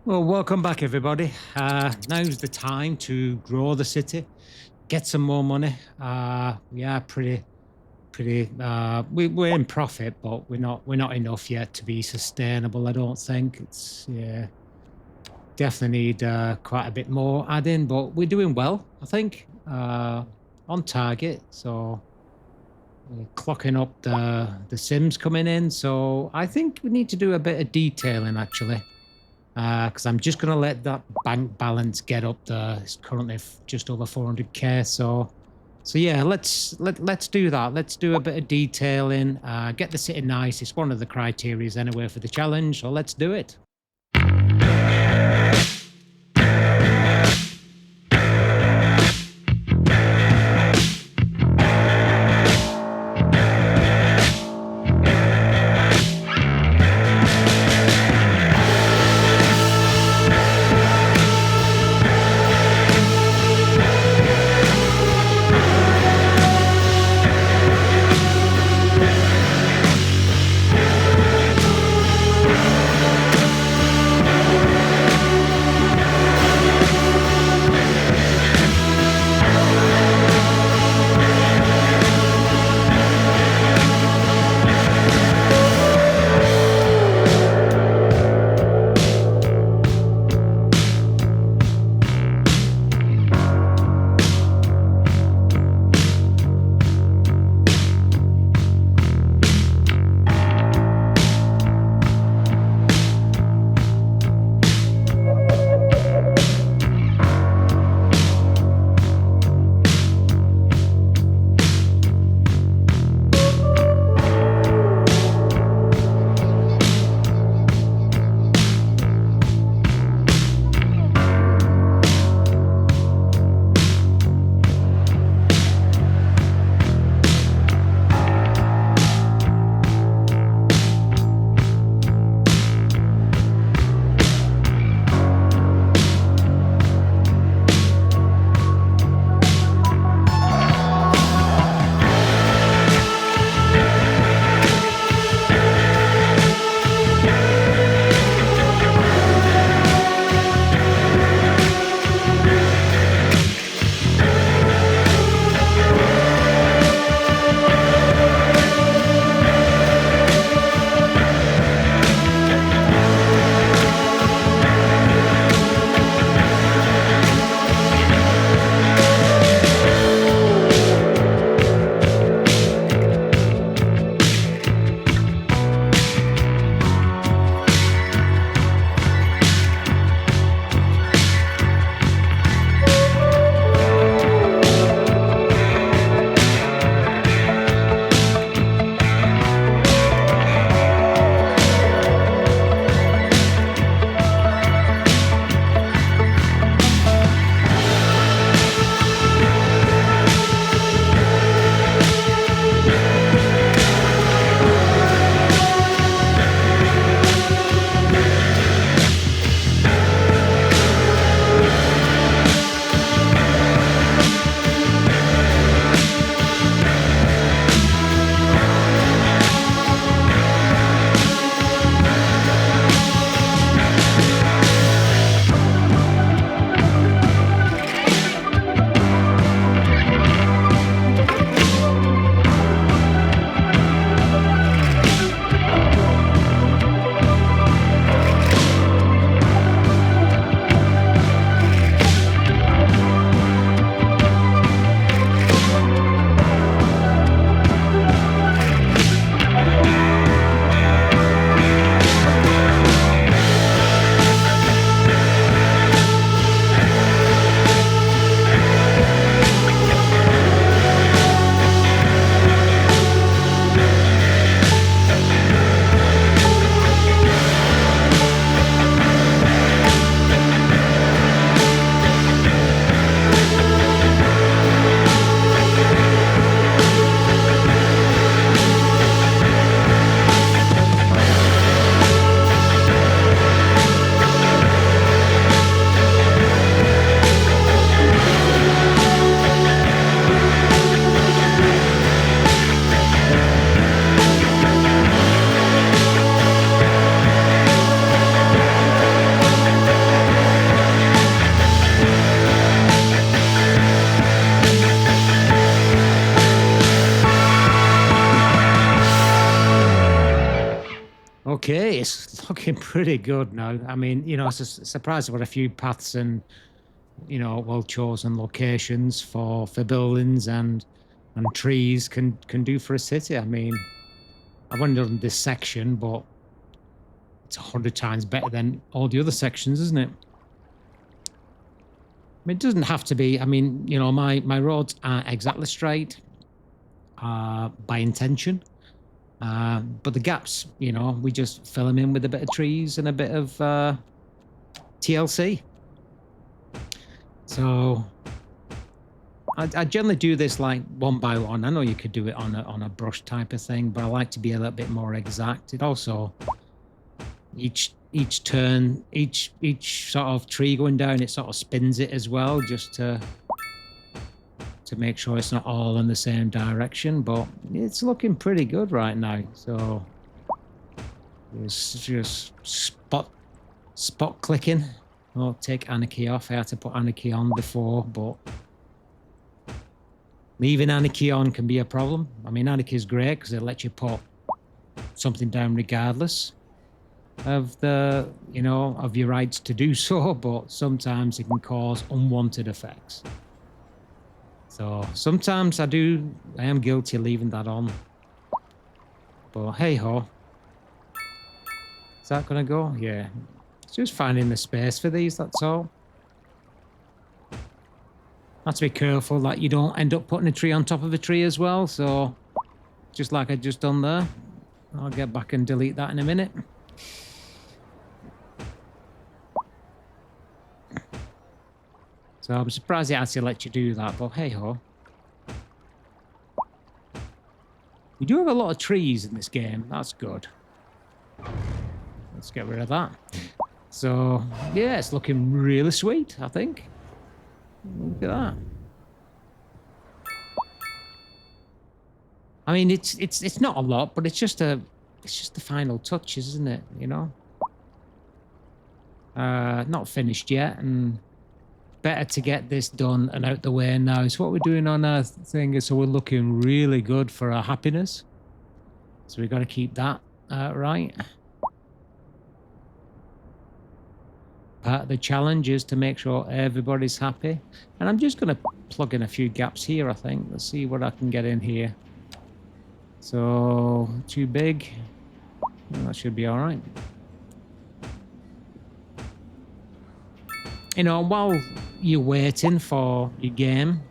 Well, welcome back, everybody. Now's the time to grow the city, get some more money. Yeah, pretty. We're in profit, but we're not enough yet to be sustainable. I don't think it's yeah. Definitely need quite a bit more adding, but we're doing well. I think on target. So we're clocking up the Sims coming in. So I think we need to do a bit of detailing actually. Because I'm just going to let that bank balance get up there. It's currently just over 400k. So yeah, let's do that. Let's do a bit of detailing. Get the city nice. It's one of the criterias anyway for the challenge. So let's do it. okay. It's looking pretty good now. I mean, you know, it's surprised what a few paths and, you know, well-chosen locations for buildings and trees can do for a city. I mean, I've only done this section, but it's 100 times better than all the other sections, isn't it? I mean, it doesn't have to be. I mean, you know, my roads aren't exactly straight by intention. But the gaps, you know, we just fill them in with a bit of trees and a bit of TLC. So I generally do this like one by one. I know you could do it on a brush type of thing, but I like to be a little bit more exact. It also each turn, each sort of tree going down, it sort of spins it as well, just to make sure it's not all in the same direction. But it's looking pretty good right now. So it's just spot clicking. I'll take Anarchy off. I had to put Anarchy on before, but leaving Anarchy on can be a problem. I mean, Anarchy is great because it lets you put something down regardless of the, you know, of your rights to do so, but sometimes it can cause unwanted effects. So sometimes I am guilty of leaving that on. But hey ho. Is that gonna go? Yeah. It's just finding the space for these, that's all. Have to be careful that you don't end up putting a tree on top of a tree as well. So just like I just done there. I'll get back and delete that in a minute. So I'm surprised it actually lets you do that, but hey ho. We do have a lot of trees in this game. That's good. Let's get rid of that. So yeah, it's looking really sweet, I think. Look at that. I mean, it's not a lot, but it's just the final touches, isn't it? You know. Not finished yet, and better to get this done and out the way now. So what we're doing on our thing is, so we're looking really good for our happiness. So we've got to keep that right. Part of the challenge is to make sure everybody's happy. And I'm just going to plug in a few gaps here, I think. Let's see what I can get in here. So, too big. Well, that should be all right. You know, while you're waiting for your game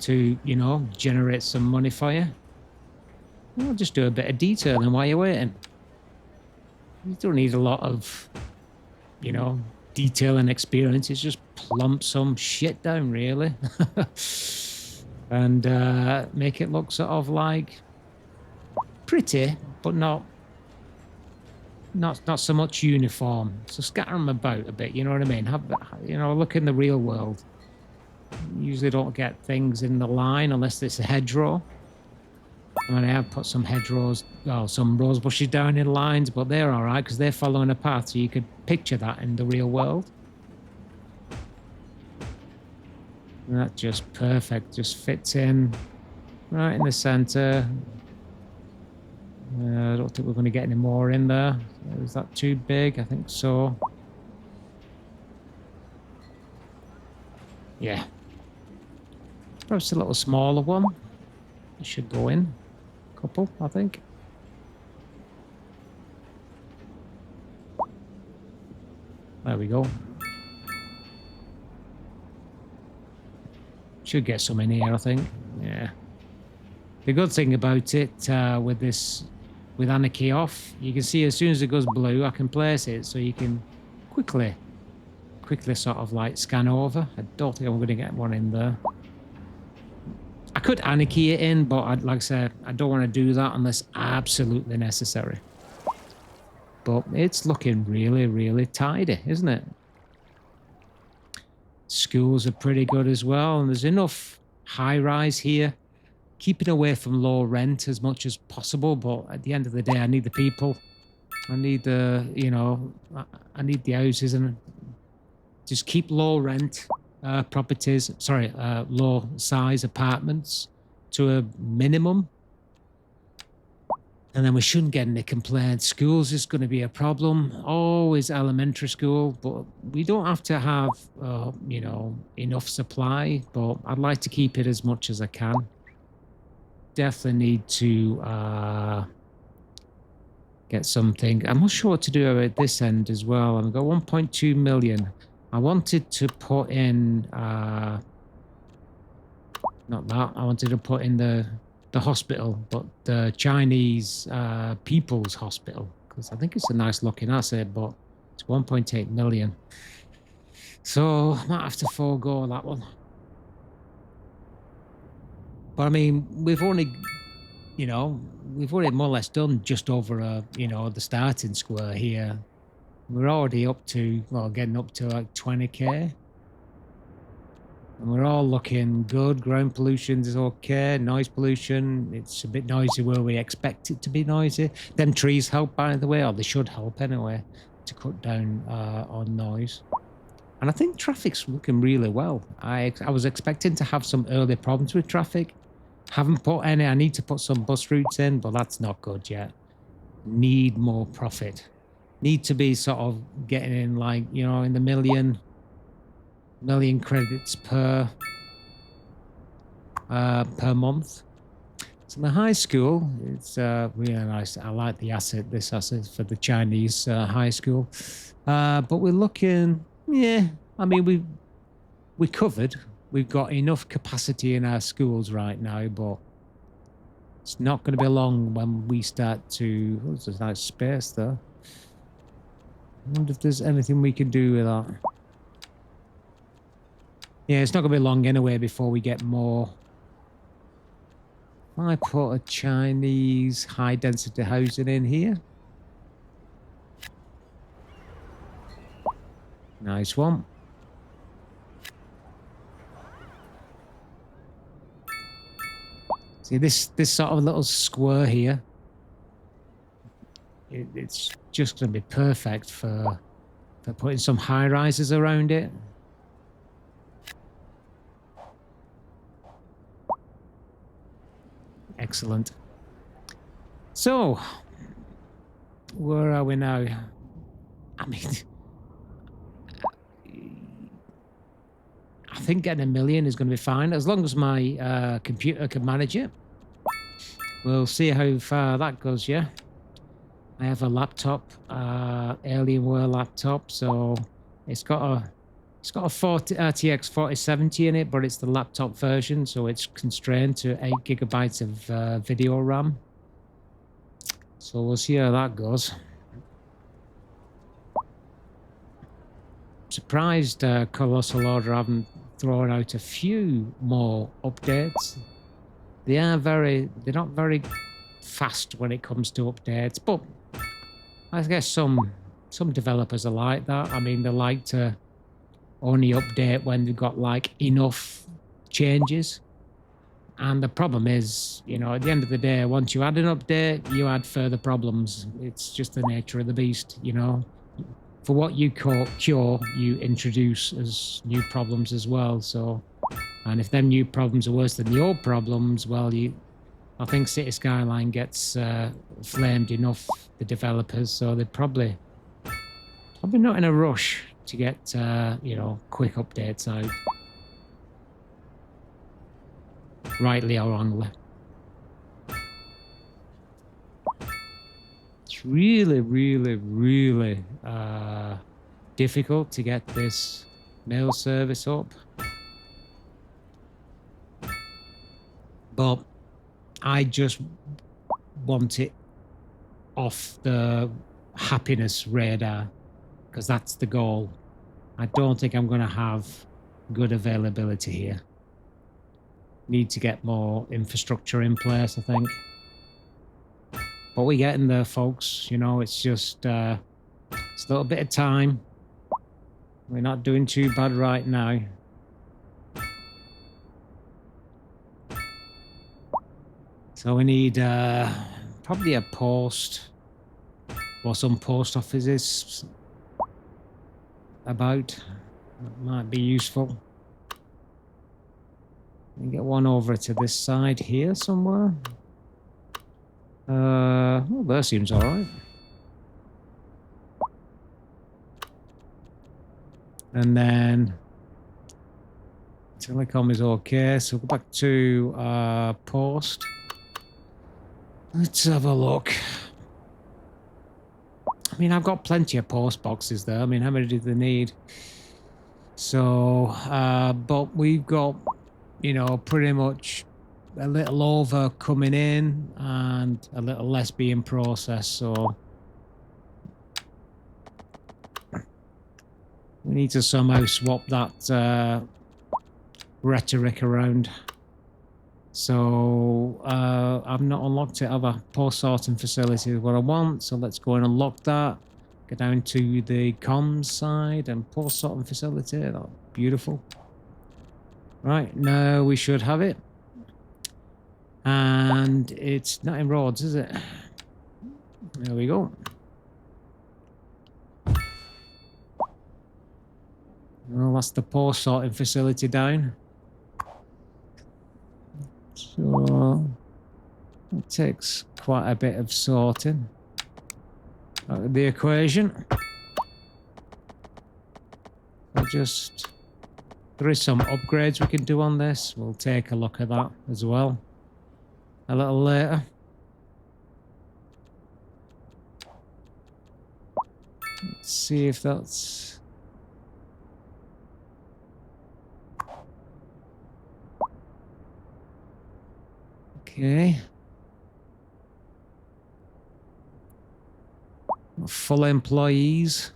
to, you know, generate some money for you, well, just do a bit of detailing while you're waiting. You don't need a lot of, you know, detailing experience. It's just plump some shit down, really. And make it look sort of like pretty, but not so much uniform. So scatter them about a bit, you know what I mean? You know, look in the real world. You usually don't get things in the line unless it's a hedgerow. I mean, I have put some hedgerows, well, some rose bushes down in lines, but they're all right because they're following a path, so you could picture that in the real world. And that's just perfect, just fits in right in the center. I don't think we're going to get any more in there. Is that too big? I think so. Yeah. Perhaps a little smaller one. It should go in. Couple, I think. There we go. Should get some in here, I think. Yeah. The good thing about it with Anarchy off, you can see as soon as it goes blue, I can place it, so you can quickly sort of like scan over. I don't think I'm going to get one in there. I could Anarchy it in, but like I said, I don't want to do that unless absolutely necessary. But it's looking really, really tidy, isn't it? Schools are pretty good as well, and there's enough high-rise here, keeping away from low rent as much as possible. But at the end of the day, I need the people. I need the, you know, I need the houses, and just keep low rent properties, sorry, low size apartments to a minimum. And then we shouldn't get any complaints. Schools is going to be a problem. Always elementary school, but we don't have to have, you know, enough supply. But I'd like to keep it as much as I can. Definitely need to get something. I'm not sure what to do at this end as well. I've got 1.2 million. I wanted to put in, not that. I wanted to put in the hospital, but the Chinese People's Hospital, because I think it's a nice looking asset, but it's 1.8 million. So I might have to forego that one. But I mean, we've only, you know, we've already more or less done just over, you know, the starting square here. We're already up to, well, getting up to like 20k. And we're all looking good. Ground pollution is okay. Noise pollution, it's a bit noisy where we expect it to be noisy. Them trees help, by the way, or they should help anyway, to cut down on noise. And I think traffic's looking really well. I was expecting to have some early problems with traffic. Haven't put any. I need to put some bus routes in, but that's not good yet. Need more profit. Need to be sort of getting in, like, you know, in the million credits per month. So the high school, it's really nice. I like the asset, this asset for the Chinese high school. But we're looking, yeah, I mean, we covered. We've got enough capacity in our schools right now, but it's not going to be long when we start to, oh, there's a nice space there. I wonder if there's anything we can do with that. Yeah, it's not going to be long anyway before we get more. I put a Chinese high density housing in here. Nice one. See this sort of little square here. It's just going to be perfect for putting some high rises around it. Excellent. So, where are we now? I mean, I think getting 1 million is going to be fine as long as my computer can manage it. We'll see how far that goes. Yeah, I have a laptop, Alienware laptop, so it's got a 40 RTX 4070 in it, but it's the laptop version, so it's constrained to 8 gigabytes of video RAM. So we'll see how that goes. Surprised Colossal Order haven't thrown out a few more updates. They're not very fast when it comes to updates, but I guess some developers are like that. I mean, they like to only update when they've got like enough changes. And the problem is, you know, at the end of the day, once you add an update, you add further problems. It's just the nature of the beast, you know. For what you cure, you introduce as new problems as well. So, and if them new problems are worse than the old problems, well, I think City Skyline gets flamed enough, the developers, so they're probably not in a rush to get, you know, quick updates out. Rightly or wrongly. It's really, really, really difficult to get this mail service up. But I just want it off the happiness radar, because that's the goal. I don't think I'm going to have good availability here. Need to get more infrastructure in place, I think. But we're getting there, folks. You know, it's just it's a little bit of time. We're not doing too bad right now. So we need probably a post or some post offices about. That might be useful. We get one over to this side here somewhere. Well, that seems all right. And then telecom is okay. So go back to post. Let's have a look. I mean, I've got plenty of post boxes there. I mean, how many do they need? So, but we've got, you know, pretty much a little over coming in and a little less being processed. So we need to somehow swap that rhetoric around. So I've not unlocked it. I have a post sorting facility is what I want. So let's go and unlock that. Go down to the comms side and post sorting facility. That's beautiful. Right, now we should have it. And it's not in roads, is it? There we go. Well, that's the post sorting facility down. So it takes quite a bit of sorting out of the equation. There is some upgrades we can do on this. We'll take a look at that as well a little later. Let's see if that's... Okay. Full employees.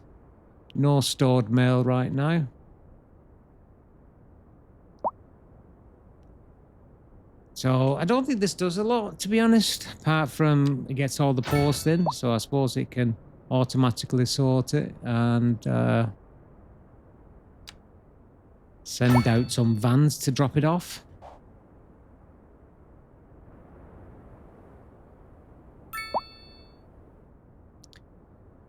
No stored mail right now. So I don't think this does a lot, to be honest, apart from it gets all the post in. So I suppose it can automatically sort it and send out some vans to drop it off.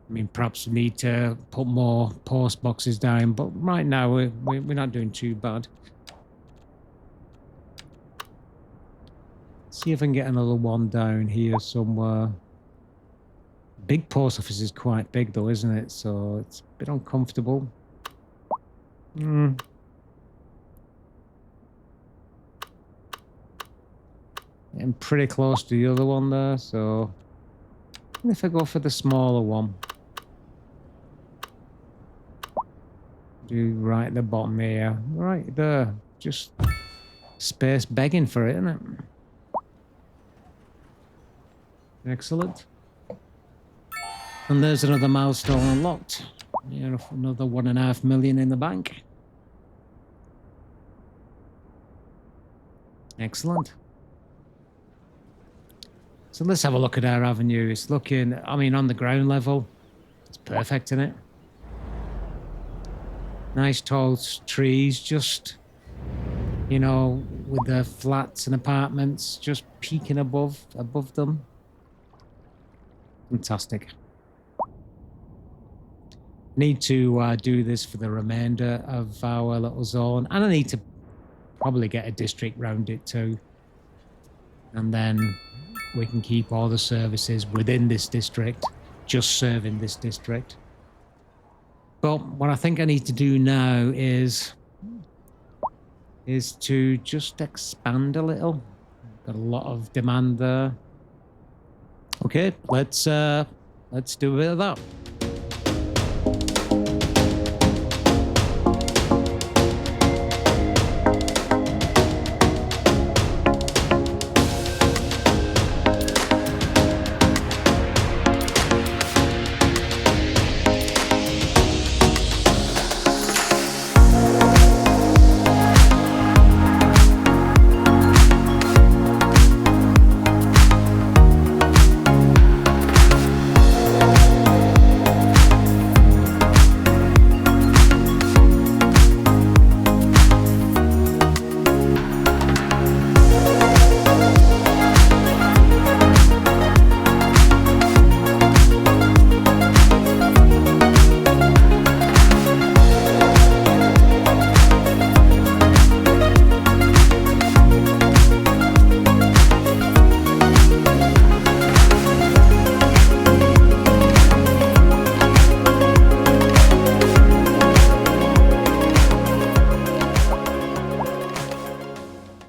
I mean, perhaps we need to put more post boxes down, but right now we're not doing too bad. See if I can get another one down here somewhere. Big post office is quite big though, isn't it? So it's a bit uncomfortable. I'm pretty close to the other one there, so if I go for the smaller one. Do right at the bottom here. Right there. Just space begging for it, isn't it? Excellent. And there's another milestone unlocked. Yeah, another 1.5 million in the bank. Excellent. So let's have a look at our avenue. It's looking, I mean, on the ground level, it's perfect, isn't it? Nice tall trees, just, you know, with the flats and apartments just peeking above them. Fantastic. Need to do this for the remainder of our little zone, and I need to probably get a district round it too, and then we can keep all the services within this district, just serving this district. But what I think I need to do now is to just expand a little. Got a lot of demand there. Okay, let's do a bit of that.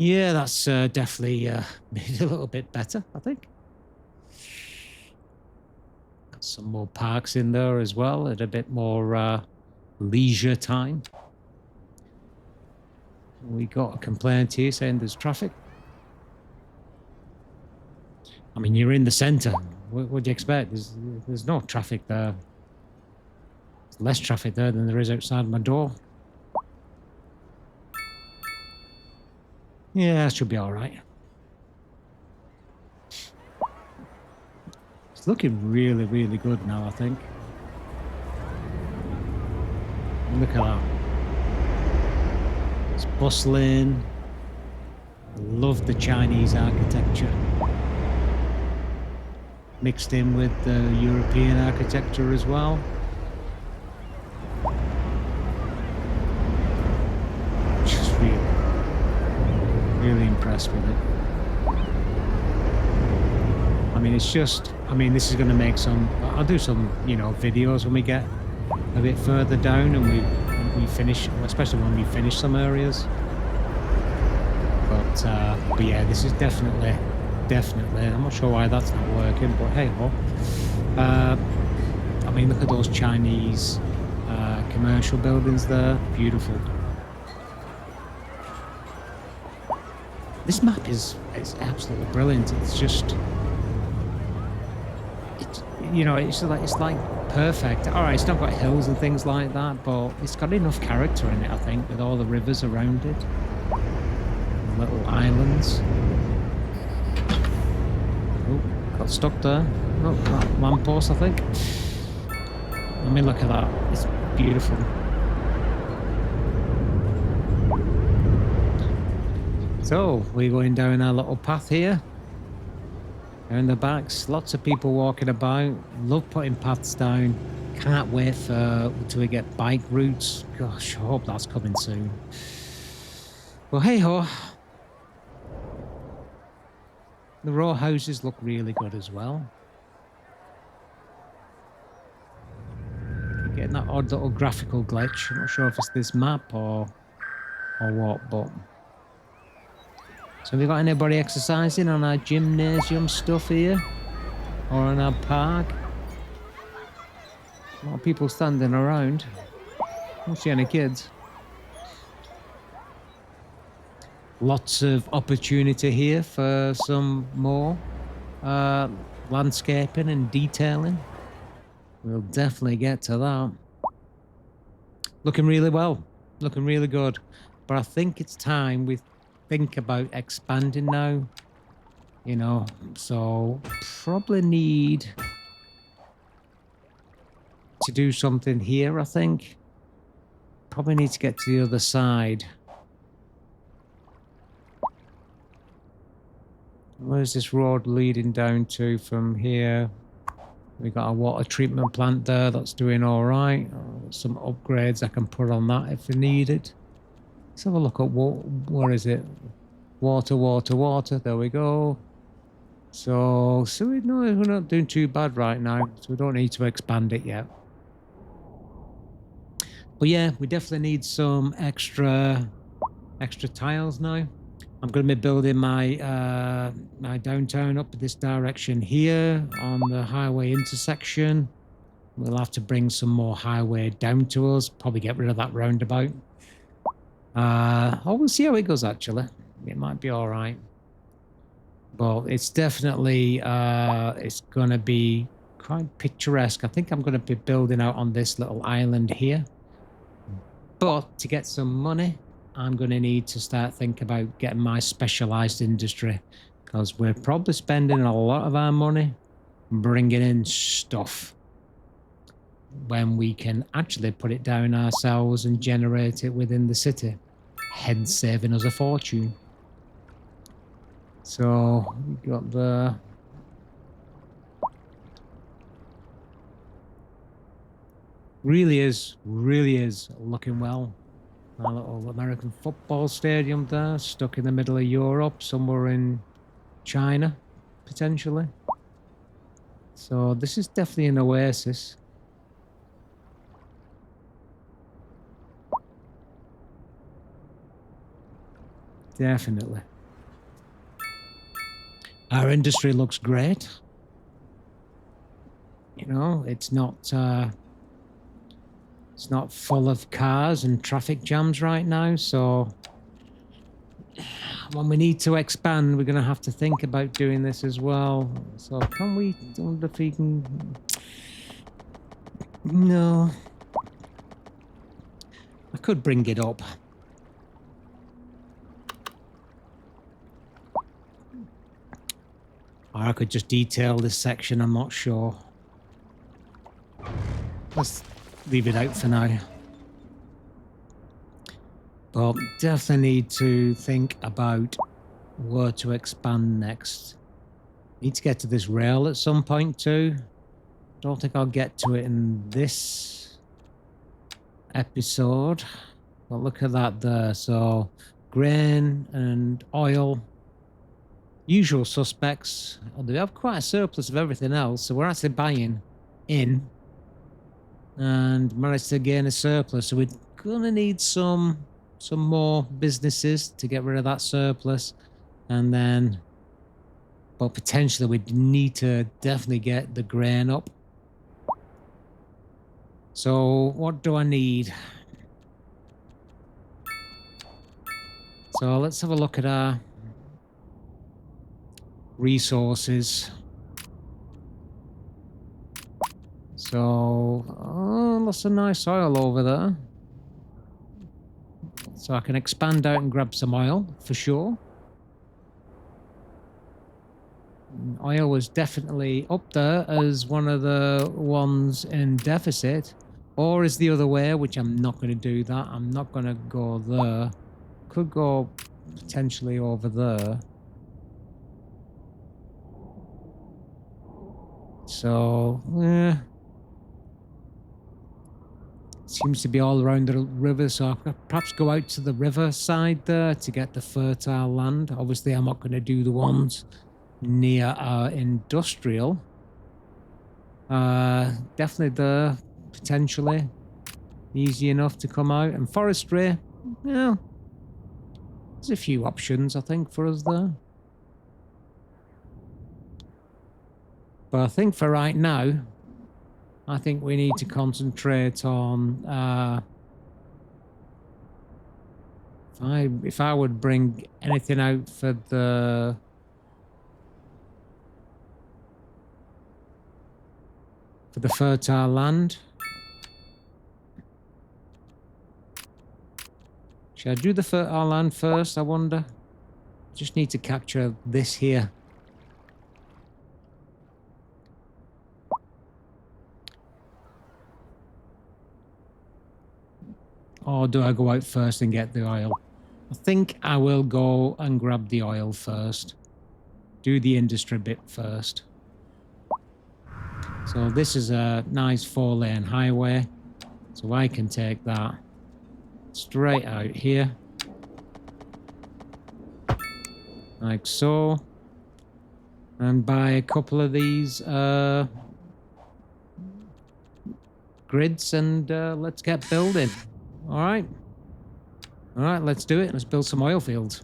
Yeah, that's definitely made it a little bit better, I think. Got some more parks in there as well, and a bit more leisure time. We got a complaint here saying there's traffic. I mean, you're in the centre. What do you expect? There's no traffic there. There's less traffic there than there is outside my door. Yeah, that should be all right. It's looking really, really good now, I think. Look at that. It's bustling. I love the Chinese architecture. Mixed in with the European architecture as well. Just really impressed with it. I mean, it's just, I mean, this is going to make some, I'll do some, you know, videos when we get a bit further down and we finish, especially when we finish some areas. But yeah, this is definitely, I'm not sure why that's not working, but hey ho. I mean, look at those Chinese commercial buildings there, beautiful. This map is absolutely brilliant. It's just, you know, it's like perfect. All right, it's not got hills and things like that, but it's got enough character in it, I think, with all the rivers around it, the little islands. Oh, got stuck there. Oh, that lamppost, I think. I mean, look at that. It's beautiful. So we're going down our little path here. Down the backs, lots of people walking about. Love putting paths down. Can't wait till we get bike routes. Gosh, I hope that's coming soon. Well, hey ho. The row houses look really good as well. Getting that odd little graphical glitch. I'm not sure if it's this map or what, but. So have we got anybody exercising on our gymnasium stuff here? Or on our park? A lot of people standing around. Don't see any kids. Lots of opportunity here for some more landscaping and detailing. We'll definitely get to that. Looking really well. Looking really good. But I think it's time we think about expanding now. You know, so probably need to do something here, I think. Probably need to get to the other side. Where's this road leading down to from here? We got a water treatment plant there that's doing all right. Some upgrades I can put on that if we need it. Let's have a look at where is it? Water, water, water. There we go. So we're not doing too bad right now. So we don't need to expand it yet. But yeah, we definitely need some extra tiles now. I'm going to be building my my downtown up this direction here on the highway intersection. We'll have to bring some more highway down to us. Probably get rid of that roundabout. We'll see how it goes. Actually, it might be all right. But it's definitely it's going to be quite picturesque. I think I'm going to be building out on this little island here. But to get some money, I'm going to need to start thinking about getting my specialized industry, because we're probably spending a lot of our money bringing in stuff when we can actually put it down ourselves and generate it within the city, hence saving us a fortune. So we got the really is looking well. A little American football stadium there, stuck in the middle of Europe, somewhere in China, potentially. So this is definitely an oasis. Definitely. Our industry looks great. You know, it's not full of cars and traffic jams right now. So when we need to expand, we're going to have to think about doing this as well. So can we? I wonder if we can. No, I could bring it up. Or I could just detail this section, I'm not sure. Let's leave it out for now. But definitely need to think about where to expand next. Need to get to this rail at some point too. Don't think I'll get to it in this episode. But look at that there. So grain and oil. Usual suspects. They have quite a surplus of everything else, so we're actually buying in and managed to gain a surplus. So we're gonna need some more businesses to get rid of that surplus, and then, but potentially we need to definitely get the grain up. So what do I need? So let's have a look at our resources. So, lots of nice oil over there. So I can expand out and grab some oil for sure. Oil was definitely up there as one of the ones in deficit, or is the other way, which I'm not going to do that. I'm not going to go there. Could go potentially over there. So, seems to be all around the river, so I could perhaps go out to the river side there to get the fertile land. Obviously, I'm not going to do the ones near our industrial. Definitely there, potentially. Easy enough to come out. And forestry, yeah, there's a few options, I think, for us there. But I think for right now, I think we need to concentrate on if I would bring anything out for the fertile land. Should I do the fertile land first, I wonder? Just need to capture this here. Or do I go out first and get the oil? I think I will go and grab the oil first. Do the industry bit first. So this is a nice 4-lane highway. So I can take that straight out here. Like so. And buy a couple of these grids and let's get building. All right, let's do it. Let's build some oil fields.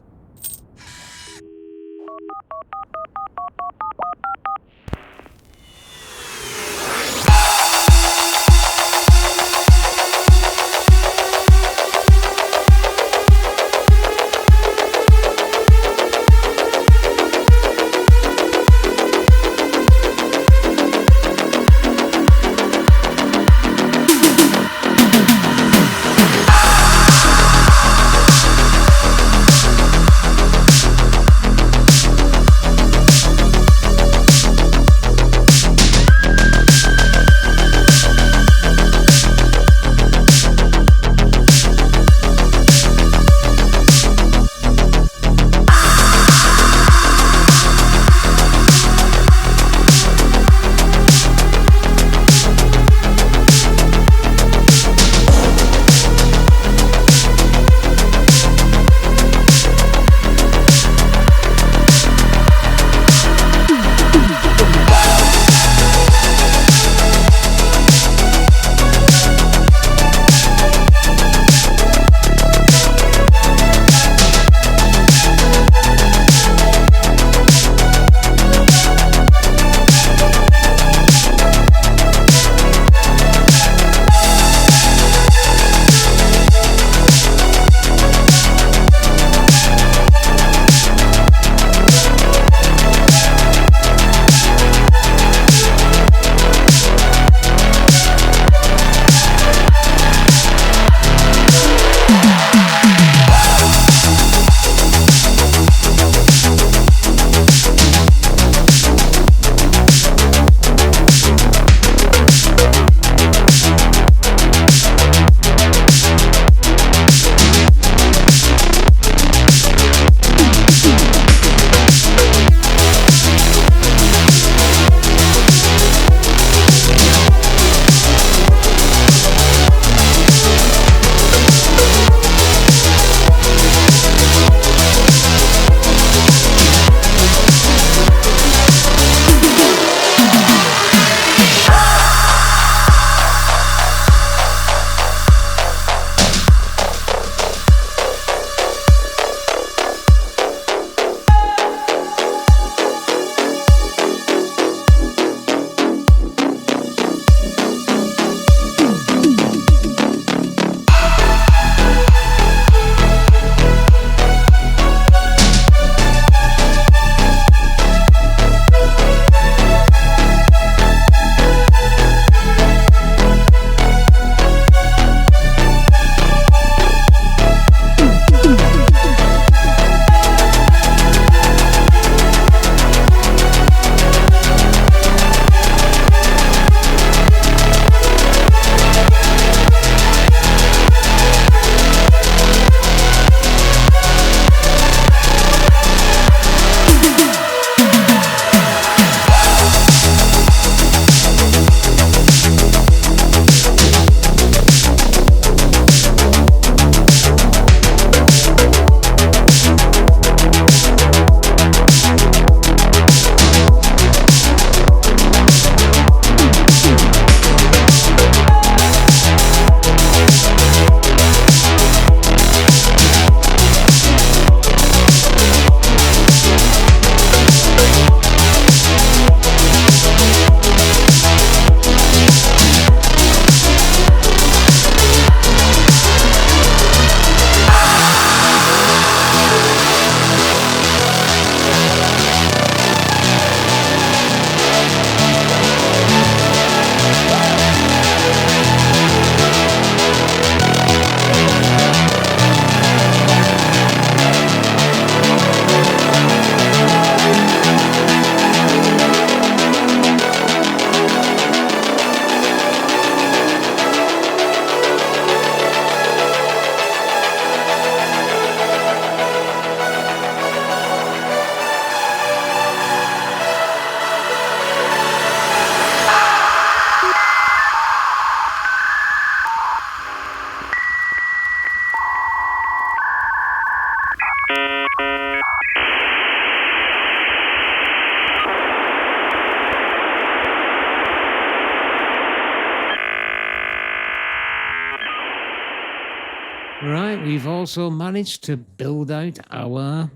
Right, we've also managed to build out our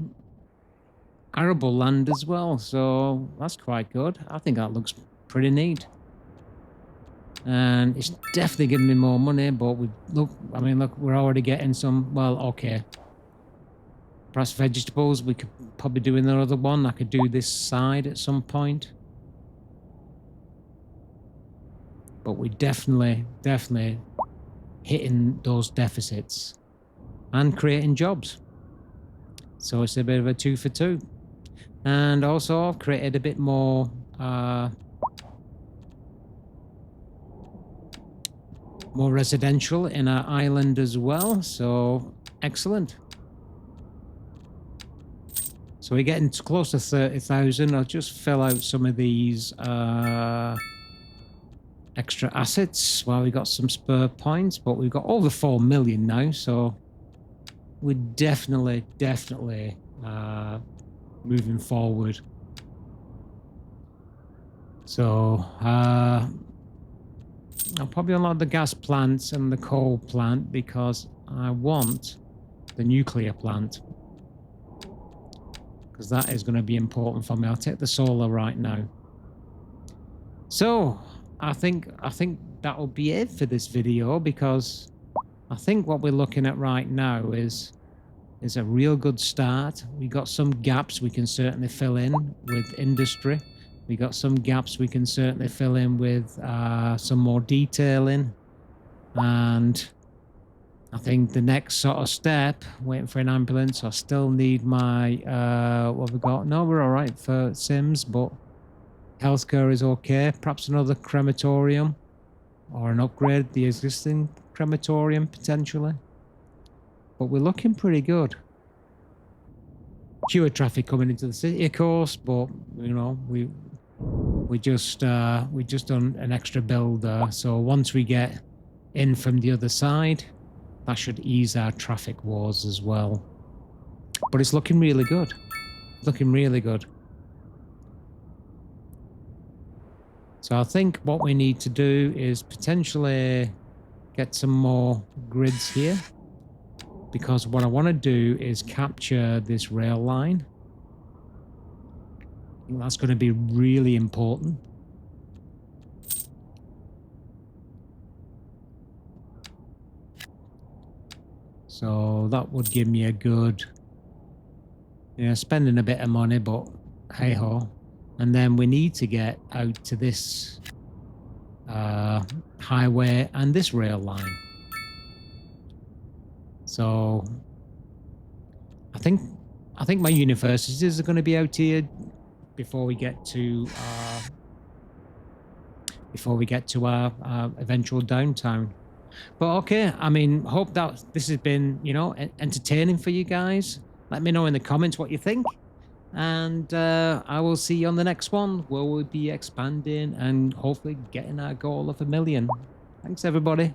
arable land as well, so that's quite good. I think that looks pretty neat. And it's definitely giving me more money, but look, we're already getting some, well, okay. Perhaps vegetables, we could probably do another one. I could do this side at some point. But we definitely hitting those deficits and creating jobs. So it's a bit of a 2 for 2. And also I've created a bit more more residential in our island as well. So excellent. So we're getting close to 30,000. I'll just fill out some of these extra assets while we got some spur points, but we've got over 4 million now, so we're definitely moving forward. So I'll probably unlock the gas plants and the coal plant because I want the nuclear plant, because that is going to be important for me. I'll take the solar right now. So I think that will be it for this video, because I think what we're looking at right now is a real good start. We got some gaps we can certainly fill in with industry. We got some gaps we can certainly fill in with some more detailing. And I think the next sort of step, waiting for an ambulance, I still need my, what have we got? No, we're all right for Sims, but healthcare is okay. Perhaps another crematorium or an upgrade, the existing crematorium potentially. But we're looking pretty good. Fewer traffic coming into the city, of course, but you know, we just done an extra build there. So once we get in from the other side, that should ease our traffic wars as well. But it's looking really good. Looking really good. So I think what we need to do is potentially get some more grids here, because what I want to do is capture this rail line. I think that's going to be really important. So that would give me a good, spending a bit of money, but hey ho. And then we need to get out to this highway and this rail line. So I think my universities are going to be out here before we get to our eventual downtown. But okay, I mean, hope that this has been, entertaining for you guys. Let me know in the comments what you think. And I will see you on the next one, where we'll be expanding and hopefully getting our goal of 1 million. Thanks, everybody.